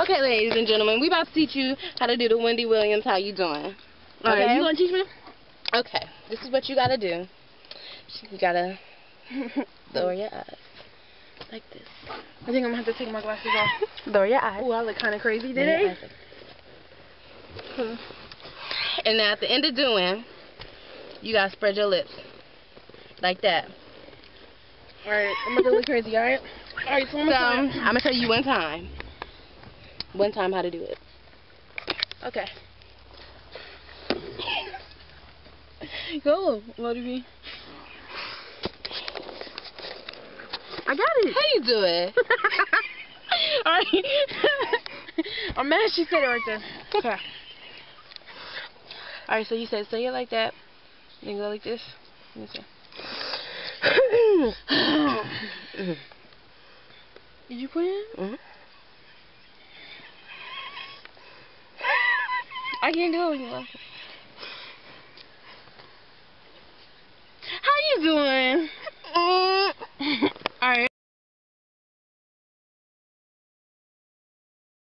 Okay, ladies and gentlemen, we about to teach you how to do the Wendy Williams. How you doing? Alright, you gonna teach me? Okay, this is what you gotta do. You gotta lower your eyes. Like this. I think I'm gonna have to take my glasses off. Lower your eyes. Oh, I look kind of crazy today. And now at the end of doing, you gotta spread your lips. Like that. Alright, I'm about to look crazy, alright? Alright, so I'm gonna tell you one time. One time how to do it. Okay. Go, what do you mean? I got it. How you do it? Alright. I'm mad she said it right there. Okay. Alright, so you said say it like that. Then go like this. Let me see. Did you put it in? Mm-hmm. I can't do it.